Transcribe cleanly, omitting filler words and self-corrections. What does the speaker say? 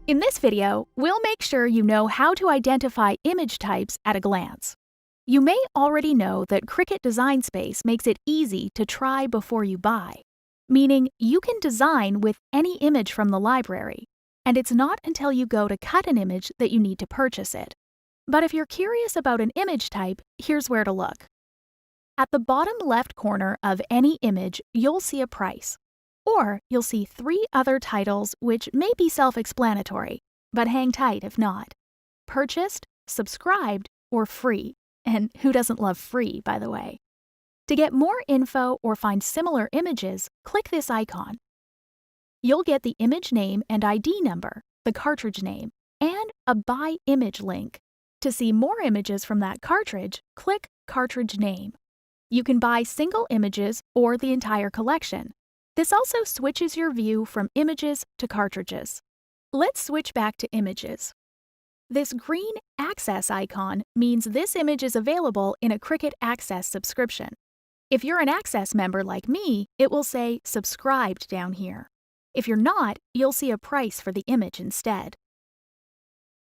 In this video, we'll make sure you know how to identify image types at a glance. You may already know that Cricut Design Space makes it easy to try before you buy, meaning you can design with any image from the library, and it's not until you go to cut an image that you need to purchase it. But if you're curious about an image type, here's where to look. At the bottom left corner of any image, you'll see a price. Or you'll see 3 other titles which may be self-explanatory, but hang tight if not. Purchased, subscribed, or free. And who doesn't love free, by the way? To get more info or find similar images, click this icon. You'll get the image name and ID number, the cartridge name, and a Buy Image link. To see more images from that cartridge, click Cartridge Name. You can buy single images or the entire collection. This also switches your view from images to cartridges. Let's switch back to images. This green Access icon means this image is available in a Cricut Access subscription. If you're an Access member like me, it will say Subscribed down here. If you're not, you'll see a price for the image instead.